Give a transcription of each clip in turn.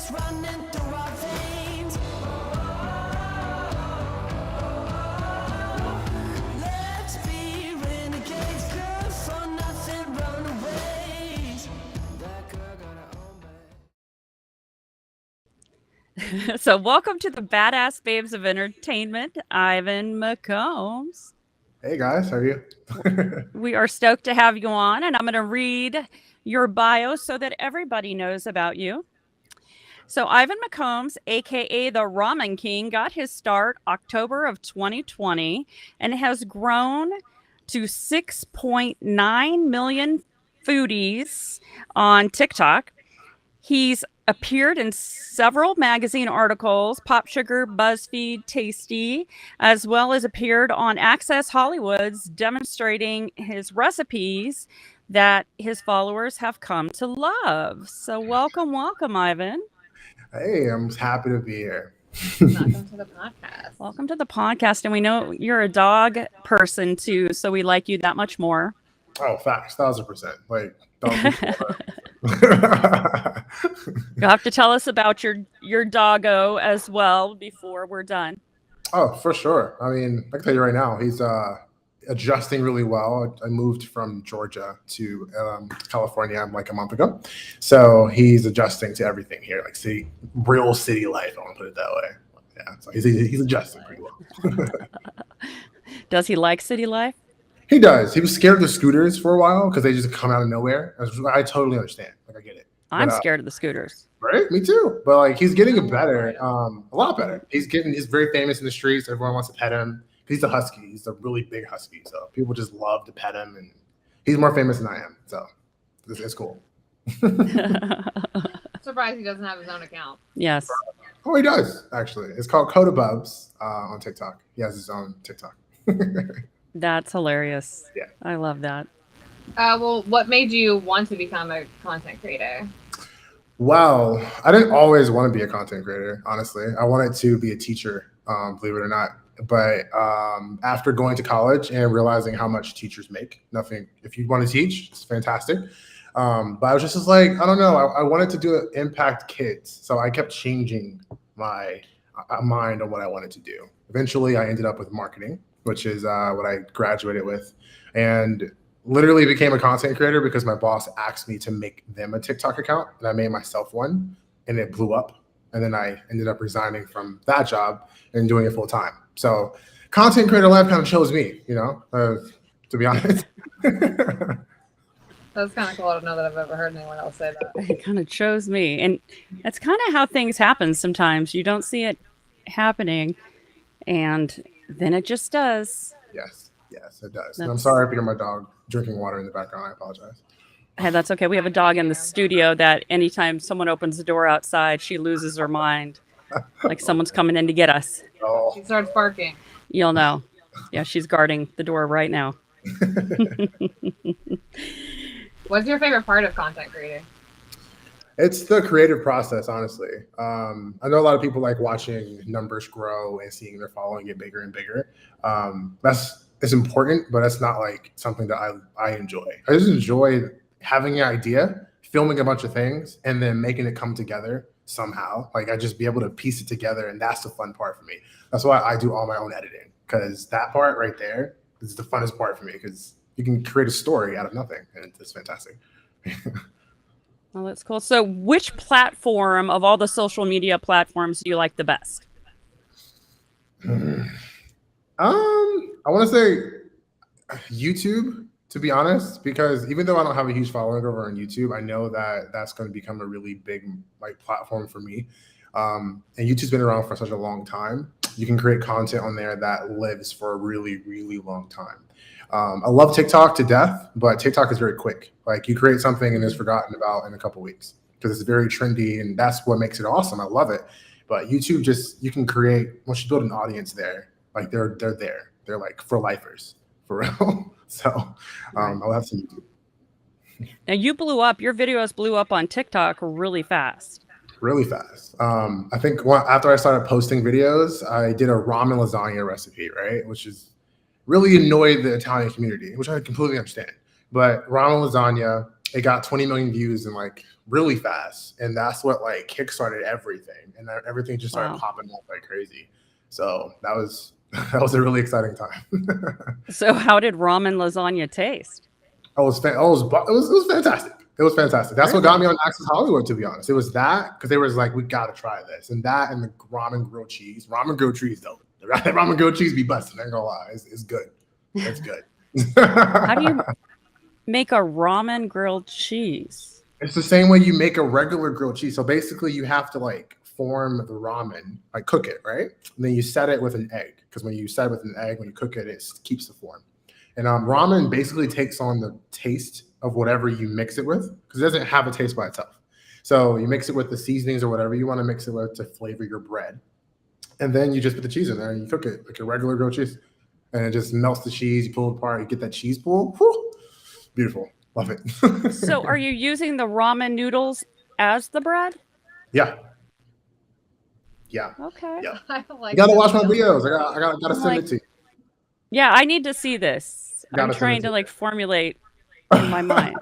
that's running through our veins. Let's be renegades, good for nothing runaways. That girl got her own bag. So welcome to the Badass Babes of Entertainment, Ivan McCombs. Hey guys, how are you? We are stoked to have you on, and I'm going to read your bio so that everybody knows about you. So Ivan McCombs, aka the Ramen King, got his start October of 2020 and has grown to 6.9 million foodies on TikTok. He's appeared in several magazine articles, Pop Sugar, BuzzFeed, Tasty, as well as appeared on Access Hollywood's demonstrating his recipes that his followers have come to love. So welcome, Ivan. Hey, I'm happy to be here. Welcome to the podcast. Welcome to the podcast. And we know you're a dog person too, so we like you that much more. Oh, facts, 1000%. Like, dog. You'll have to tell us about your doggo as well before we're done. Oh, for sure. I mean, I can tell you right now, he's adjusting really well. I moved from Georgia to California like a month ago, so he's adjusting to everything here, like real city life. I want to put it that way. Yeah, so he's adjusting pretty well. Does he like city life? He does. He was scared of the scooters for a while because they just come out of nowhere. I totally understand. Like, I get it. I'm scared of the scooters. Right? Me too. But like, he's getting better, a lot better. He's very famous in the streets. Everyone wants to pet him. He's a husky. He's a really big husky. So people just love to pet him, and he's more famous than I am. So it's cool. Surprised he doesn't have his own account. Yes. Oh, he does, actually. It's called Coda Bubs on TikTok. He has his own TikTok. That's hilarious. Yeah. I love that. Well, what made you want to become a content creator? Well, I didn't always want to be a content creator, honestly. I wanted to be a teacher, believe it or not. But after going to college and realizing how much teachers make, if you want to teach, it's fantastic. But I was just like, I don't know. I wanted to impact kids. So I kept changing my mind on what I wanted to do. Eventually, I ended up with marketing, which is what I graduated with, and literally became a content creator because my boss asked me to make them a TikTok account, and I made myself one, and it blew up. And then I ended up resigning from that job and doing it full time. So content creator life kind of chose me, to be honest. That's kind of cool. I don't know that I've ever heard anyone else say that. It kind of chose me. And that's kind of how things happen sometimes. You don't see it happening, and then it just does. Yes, it does. And I'm sorry if you hear my dog drinking water in the background. I apologize. Hey, that's okay. We have a dog in the studio that anytime someone opens the door outside, she loses her mind. Like someone's coming in to get us. Oh. She starts barking. You'll know. Yeah, she's guarding the door right now. What's your favorite part of content creating? It's the creative process, honestly. I know a lot of people like watching numbers grow and seeing their following get bigger and bigger. It's important, but that's not like something that I enjoy. I just enjoy having an idea, filming a bunch of things, and then making it come together somehow. Like, I just be able to piece it together, and that's the fun part for me. That's why I do all my own editing, because that part right there is the funnest part for me, because you can create a story out of nothing, and it's fantastic. Well, that's cool. So which platform of all the social media platforms do you like the best? I want to say YouTube, to be honest, because even though I don't have a huge following over on YouTube, I know that that's going to become a really big platform for me. And YouTube's been around for such a long time. You can create content on there that lives for a really, really long time. I love TikTok to death, but TikTok is very quick. Like, you create something and it's forgotten about in a couple weeks because it's very trendy, and that's what makes it awesome. I love it. But YouTube, you can create, once you build an audience there, like they're there. They're like for lifers, for real. So I'll have some YouTube. Now, you blew up. Your videos blew up on TikTok really fast. Really fast. I think after I started posting videos, I did a ramen lasagna recipe, right? Which is really annoyed the Italian community, which I completely understand. But ramen lasagna, it got 20 million views and like really fast, and that's what like kickstarted everything, and everything just started popping up like crazy. So that was that was a really exciting time. So how did ramen lasagna taste? It was fantastic. It was fantastic. That's what got me on Access Hollywood, to be honest. It was that, because they was like, we got to try this. And that and the ramen grilled cheese. Ramen grilled cheese, though. The ramen grilled cheese be busting. I ain't gonna lie. It's good. It's good. How do you make a ramen grilled cheese? It's the same way you make a regular grilled cheese. So basically, you have to like form the ramen, like cook it, right? And then you set it with an egg, because when you set it with an egg, when you cook it, it keeps the form. And ramen basically takes on the taste of whatever you mix it with, because it doesn't have a taste by itself. So you mix it with the seasonings or whatever you want to mix it with to flavor your bread. And then you just put the cheese in there and you cook it like a regular grilled cheese. And it just melts the cheese, you pull it apart, you get that cheese pool. Whew, beautiful. Love it. So are you using the ramen noodles as the bread? Yeah. Yeah. Okay. Yeah. Like you gotta watch my videos. I gotta send it to you. Yeah, I need to see this. I'm trying to like formulate in my mind.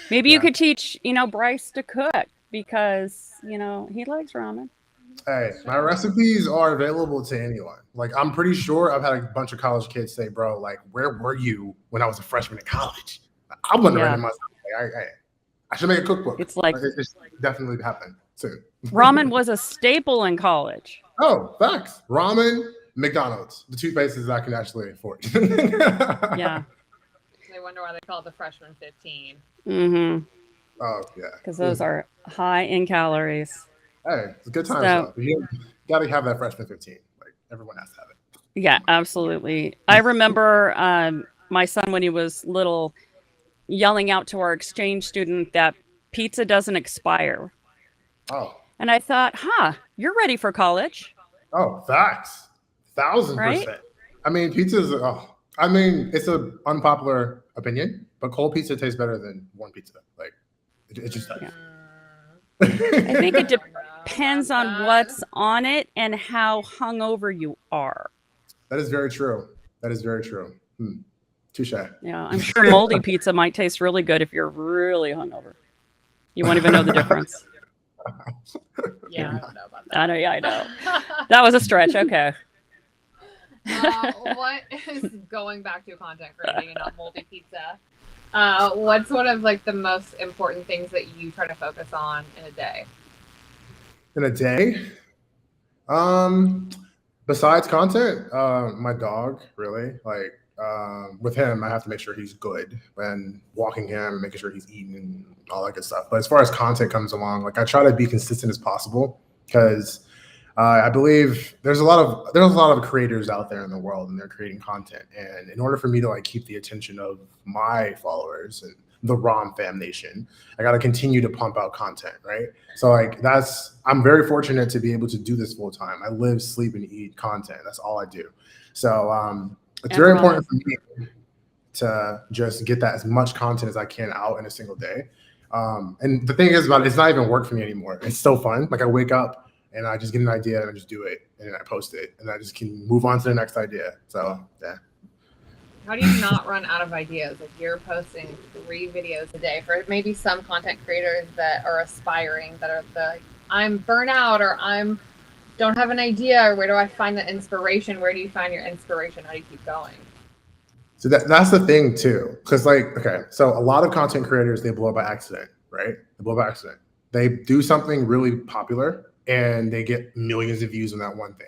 Maybe you could teach, Bryce to cook, because, he likes ramen. Hey, my recipes are available to anyone. Like, I'm pretty sure I've had a bunch of college kids say, bro, like, where were you when I was a freshman in college? I wasn't ready myself. Like, I should make a cookbook. It's like it's definitely happening soon. Ramen was a staple in college. Oh, facts. Ramen, McDonald's, the two places I can actually afford. Yeah. They wonder why they call it the freshman 15. Mm-hmm. Oh, yeah. Because those are high in calories. Hey, it's a good time. So, you got to have that freshman 15. Like, everyone has to have it. Yeah, absolutely. I remember my son, when he was little, yelling out to our exchange student that pizza doesn't expire. Oh. And I thought, you're ready for college. Oh, facts. 1,000%. Right? I mean, pizza's, it's an unpopular opinion, but cold pizza tastes better than warm pizza. Like, it just does. Yeah. I think it depends on what's on it and how hungover you are. That is very true. That is very true. Touche. Yeah, I'm sure moldy pizza might taste really good if you're really hungover. You won't even know the difference. Yeah, I don't know about that. I know. That was a stretch. Okay. What is, going back to content creating and not moldy pizza, what's one of like the most important things that you try to focus on in a day? In a day? Besides content, my dog, really. Like, with him, I have to make sure he's good and walking him, making sure he's eating and all that good stuff. But as far as content comes along, like, I try to be consistent as possible, because I believe there's a lot of creators out there in the world, and they're creating content. And in order for me to like keep the attention of my followers and the RAMFAM nation, I got to continue to pump out content, right? So like I'm very fortunate to be able to do this full time. I live, sleep, and eat content. That's all I do. So it's very important for me to just get that as much content as I can out in a single day. And the thing is about it, it's not even work for me anymore. It's so fun. Like, I wake up and I just get an idea and I just do it, and then I post it, and I just can move on to the next idea. So yeah. How do you not run out of ideas? Like, you're posting 3 videos a day for maybe some content creators that are aspiring, that are I'm burnout, or don't have an idea, or where do I find the inspiration? Where do you find your inspiration? How do you keep going? So that's the thing too, because like, okay, so a lot of content creators, they blow up by accident, right? They blow up by accident. They do something really popular and they get millions of views on that one thing.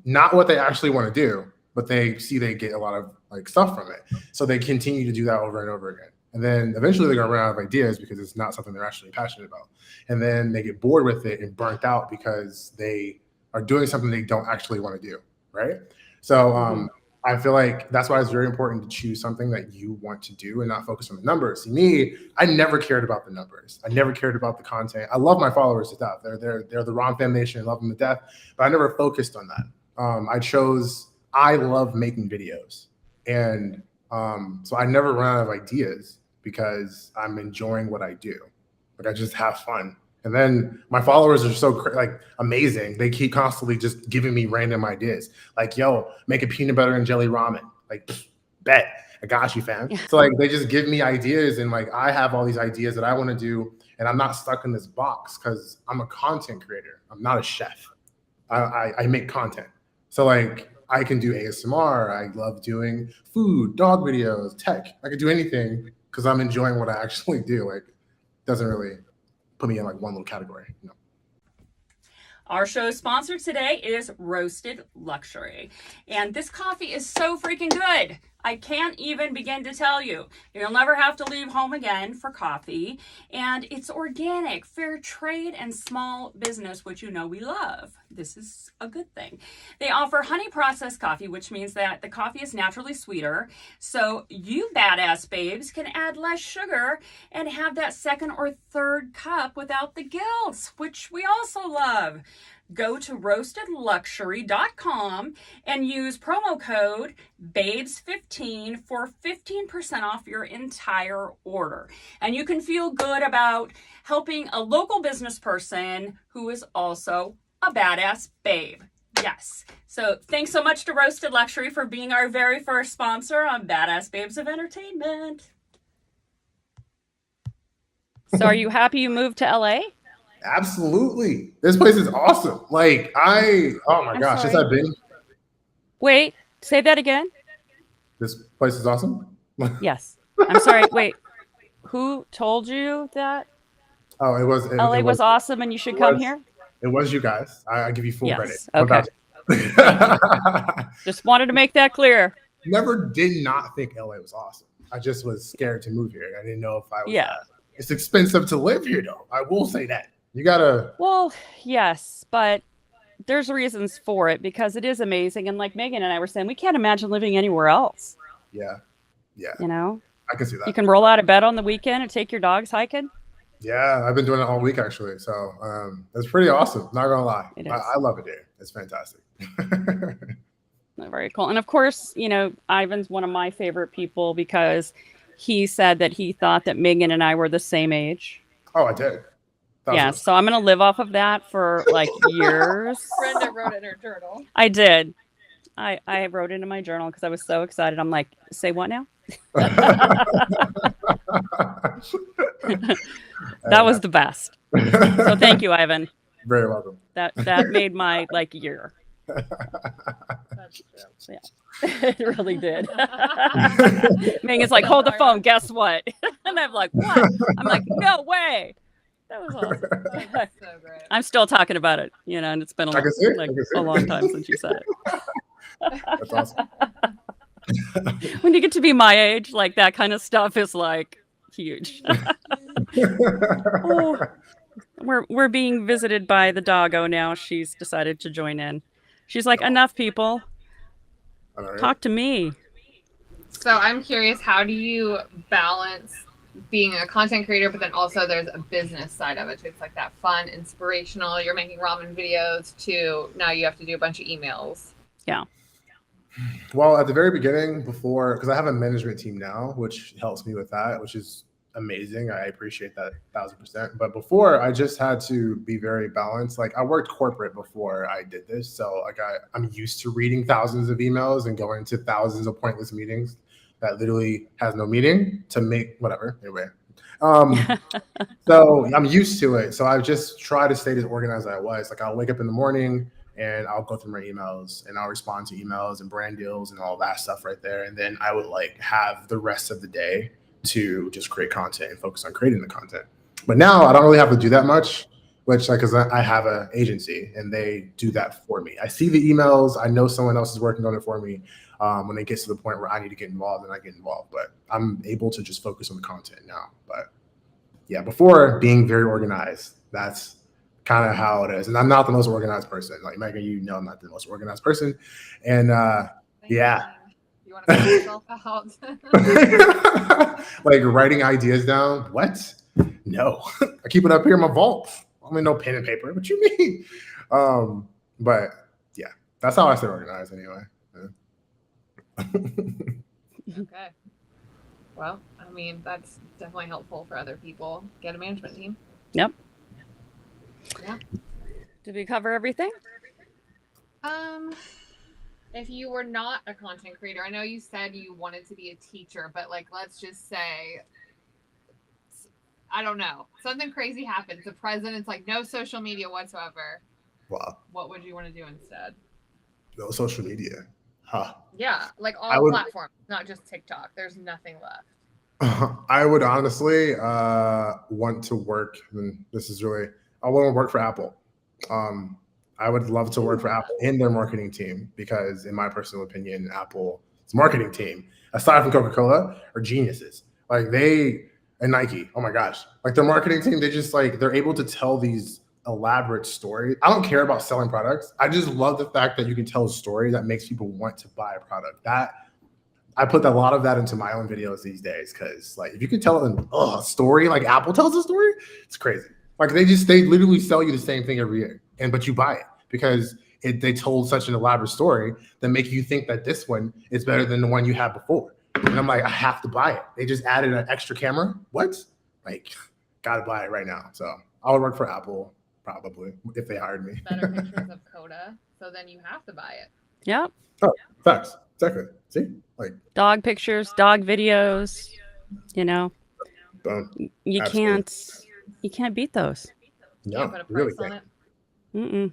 Not what they actually want to do, but they get a lot of like stuff from it. So they continue to do that over and over again. And then eventually they're gonna run out of ideas because it's not something they're actually passionate about. And then they get bored with it and burnt out because they are doing something they don't actually want to do, right? So I feel like that's why it's very important to choose something that you want to do and not focus on the numbers. See, me, I never cared about the numbers. I never cared about the content. I love my followers to death. They're the RAMFAM nation. I love them to death, but I never focused on that. I love making videos. And so I never run out of ideas because I'm enjoying what I do. Like, I just have fun. And then my followers are so amazing. They keep constantly just giving me random ideas. Like, yo, make a peanut butter and jelly ramen. Like, bet. I got you, fam. So like they just give me ideas, and like I have all these ideas that I want to do, and I'm not stuck in this box because I'm a content creator. I'm not a chef. I make content. So like I can do ASMR. I love doing food, dog videos, tech. I could do anything because I'm enjoying what I actually do. Like, doesn't really put me in like one little category. No. Our show's sponsor today is Roasted Luxury. And this coffee is so freaking good. I can't even begin to tell you. You'll never have to leave home again for coffee. And it's organic, fair trade, and small business, which you know we love. This is a good thing. They offer honey processed coffee, which means that the coffee is naturally sweeter. So you badass babes can add less sugar and have that second or third cup without the guilt, which we also love. Go to roastedluxury.com and use promo code BABES15 for 15% off your entire order. And you can feel good about helping a local business person who is also a badass babe. Yes. So thanks so much to Roasted Luxury for being our very first sponsor on Badass Babes of Entertainment. So are you happy you moved to LA? Absolutely. This place is awesome. Like oh my gosh, since I've been. Wait, say that again. This place is awesome. Yes. I'm sorry. Wait, who told you that? Oh, LA was awesome and you should come here? It was you guys. I give you full credit. Okay. Just wanted to make that clear. Never did not think LA was awesome. I just was scared to move here. I didn't know if I was. Yeah. It's expensive to live here, though. I will say that. You gotta. Well, yes, but there's reasons for it because it is amazing. And like Megan and I were saying, we can't imagine living anywhere else. Yeah. Yeah. You know? I can see that. You can roll out of bed on the weekend and take your dogs hiking. Yeah, I've been doing it all week actually. So it's pretty awesome. Not gonna lie. I love it here. It's fantastic. Very cool. And of course, you know, Ivan's one of my favorite people because he said that he thought that Megan and I were the same age. Oh, I did. Yeah, so I'm going to live off of that for like years. Brenda wrote in her journal. I did. I wrote it in my journal because I was so excited. I'm like, say what now? That was the best. So thank you, Ivan. Very welcome. That made my like year. That's true. Yeah. It really did. Megan's like, hold the phone. Guess what? And I'm like, what? I'm like, no way. That was awesome. That's so great. I'm still talking about it, you know, and it's been a long time since you said it. That's awesome. When you get to be my age, like that kind of stuff is like huge. Oh, we're being visited by the doggo now. She's decided to join in. She's like, enough people. Talk to me. So I'm curious, how do you balance being a content creator, but then also there's a business side of it? So it's like that fun, inspirational, you're making ramen videos to now you have to do a bunch of emails. Yeah. Well, at the very beginning, before, because I have a management team now, which helps me with that, which is amazing. I appreciate that 1000%. But before, I just had to be very balanced. Like I worked corporate before I did this. So like I'm used to reading thousands of emails and going to thousands of pointless meetings that literally has no meaning to make whatever. Anyway. So I'm used to it. So I just try to stay as organized as I was. Like I'll wake up in the morning and I'll go through my emails and I'll respond to emails and brand deals and all that stuff right there. And then I would like have the rest of the day to just create content and focus on creating the content. But now I don't really have to do that much, which like, cause I have an agency and they do that for me. I see the emails. I know someone else is working on it for me. When it gets to the point where I need to get involved, and I get involved, but I'm able to just focus on the content now. But yeah, before being very organized, that's kind of how it is. And I'm not the most organized person. Like Megan, you know, I'm not the most organized person. And yeah. You want to put yourself out? Like writing ideas down. What? No, I keep it up here in my vault. I mean, no pen and paper. What you mean? But yeah, that's how I stay organized anyway. Okay. Well, I mean, that's definitely helpful for other people. Get a management team. Yep. Yeah. Did we cover everything? If you were not a content creator, I know you said you wanted to be a teacher, but like, let's just say, I don't know, something crazy happens. The president's like, no social media whatsoever. Wow. What would you want to do instead? No social media. Huh. Yeah, like I all would- platforms, not just TikTok. There's nothing left. I would honestly want to work, and this is really, I want to work for Apple. I would love to work for Apple in their marketing team because, in my personal opinion, Apple's marketing team, aside from Coca-Cola, are geniuses. Like and Nike, oh my gosh, like their marketing team, they just like, they're able to tell these elaborate stories. I don't care about selling products. I just love the fact that you can tell a story that makes people want to buy a product. That I put a lot of that into my own videos these days because, like, if you can tell a story like Apple tells a story, it's crazy. Like they literally sell you the same thing every year, but you buy it because they told such an elaborate story that make you think that this one is better than the one you had before. And I'm like, I have to buy it. They just added an extra camera. What? Like, gotta buy it right now. So I would work for Apple probably if they hired me. Better pictures of Coda, so then you have to buy it. Yep. Oh, facts. Exactly. See, like Dog pictures, dog videos. You know, boom. you can't beat those. No, Can't put a price really on can't. it. Mm-mm.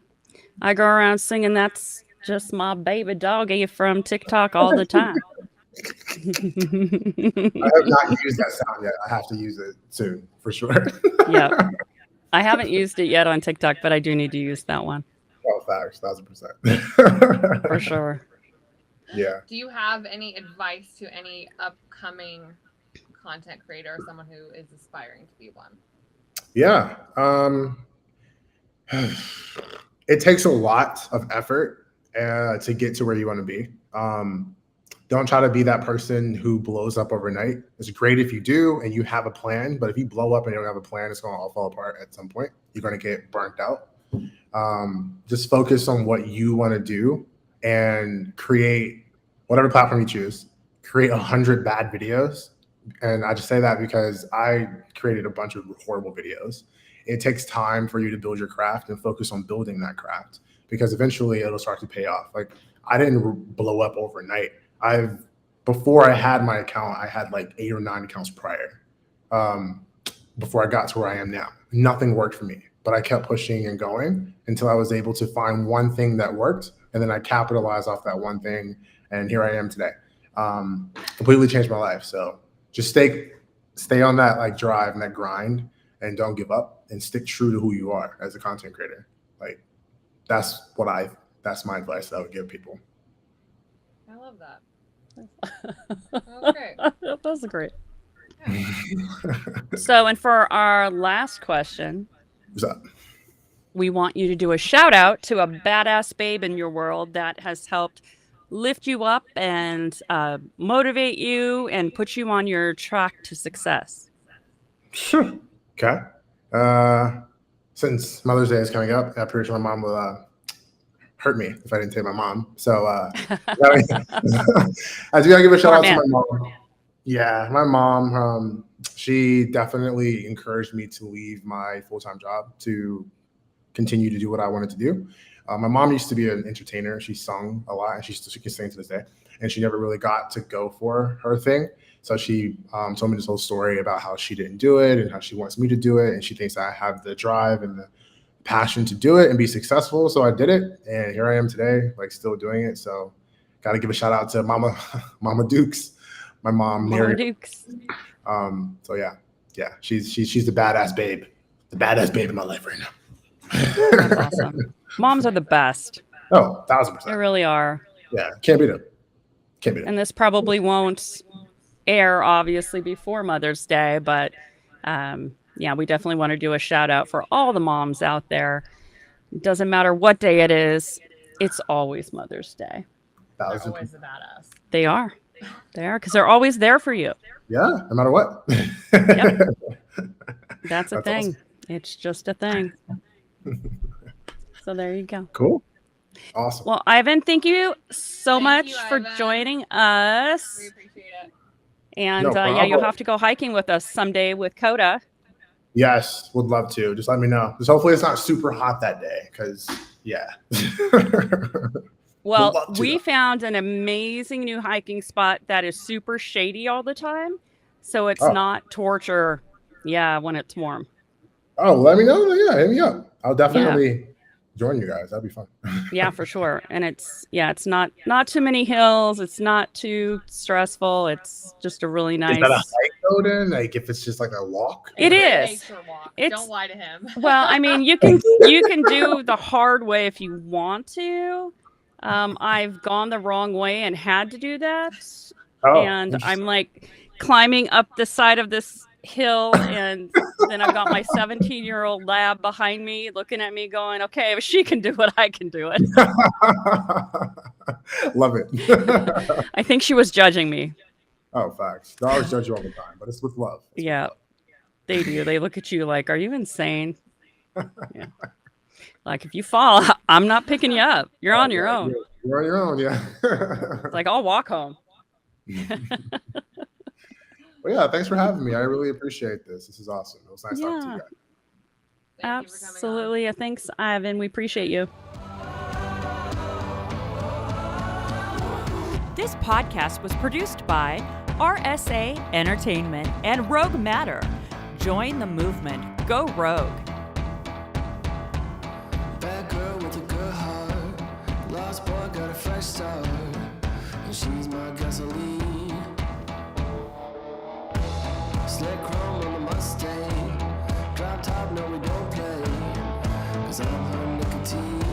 I go around singing "That's Just My Baby Doggy" from TikTok all the time. I have not used that sound yet. I have to use it soon for sure. Yep. I haven't used it yet on TikTok, but I do need to use that one Oh, facts, 1000%. for sure. Yeah. Do you have any advice to any upcoming content creator or someone who is aspiring to be one? Yeah. It takes a lot of effort to get to where you want to be. Don't try to be that person who blows up overnight. It's great if you do and you have a plan, but if you blow up and you don't have a plan, it's going to all fall apart at some point. You're going to get burnt out. Just focus on what you want to do and create whatever platform you choose. Create 100 bad videos. And I just say that because I created a bunch of horrible videos. It takes time for you to build your craft and focus on building that craft because eventually it'll start to pay off. Like I didn't blow up overnight. Before I had my account, I had like 8 or 9 accounts prior before I got to where I am now. Nothing worked for me, but I kept pushing and going until I was able to find one thing that worked. And then I capitalized off that one thing. And here I am today. Completely changed my life. So just stay on that like drive and that grind and don't give up and stick true to who you are as a content creator. Like that's my advice that I would give people. I love that. Okay. That's great. So, and for our last question, What's up? we want you to do a shout out to a badass babe in your world that has helped lift you up and motivate you and put you on your track to success. Sure. Okay. Since Mother's Day is coming up, I'm pretty sure my mom will hurt me if I didn't take my mom. So I do gotta give a shout out to my mom. Yeah, my mom, she definitely encouraged me to leave my full-time job to continue to do what I wanted to do. My mom used to be an entertainer. She sung a lot, and she can sing to this day. And she never really got to go for her thing. So she told me this whole story about how she didn't do it and how she wants me to do it. And she thinks I have the drive and the passion to do it and be successful. So I did it. And here I am today, like still doing it. So got to give a shout out to Mama Dukes, my mom, Mama Mary. Dukes. So yeah, she's the badass babe in my life right now. That's awesome. Moms are the best. Oh, 1000%. They really are. Yeah, can't beat them. Can't beat them. And this probably won't air, obviously, before Mother's Day, but yeah, we definitely want to do a shout out for all the moms out there. It doesn't matter what day it is, it's always Mother's Day. They're always a badass. They are. They are, because they're always there for you. Yeah, no matter what. Yep. That's a thing. Awesome. It's just a thing. So there you go. Cool. Awesome. Well, Ivan, thank you so Thank much you, for Ivan. joining us. We appreciate it. And No yeah, you'll problem. have to go hiking with us someday with Coda. Yes, would love to. Just let me know. Just hopefully it's not super hot that day, because yeah. Well, love to, we though. found an amazing new hiking spot that is super shady all the time. So it's Oh. not torture. Yeah, when it's warm. Oh, let me know. Yeah, hit me up. I'll Yeah. definitely join you guys. That'd be fun. Yeah, for sure. And it's not too many hills. It's not too stressful. It's just a really Is nice. that a hike though then? Like if it's just like a walk? It It's a is. nature walk. It's- Don't lie to him. Well, I mean, you can do the hard way if you want to. I've gone the wrong way and had to do that. Oh, And I'm like climbing up the side of this hill, and then I've got my 17-year-old lab behind me looking at me going, okay, if she can do it, I can do it. Love it. I think she was judging me. Oh, facts. They always judge you all the time, but it's with love. It's with Yeah, love. they do. They look at you like, are you insane? Yeah. Like, if you fall, I'm not picking you up. You're on your own. You're on your own, yeah. It's like, I'll walk home. Well, yeah, thanks for having me. I really appreciate this. This is awesome. It was nice talking to you Yeah. guys. Thank you for coming on. Absolutely. Thanks, Ivan. We appreciate you. This podcast was produced by RSA Entertainment and Rogue Matter. Join the movement. Go Rogue. Bad girl with a good heart. Lost boy got a fresh start. And she's my gasoline. Slick chrome on the Mustang. Drop top, no we don't play. 'Cause I'm her nicotine.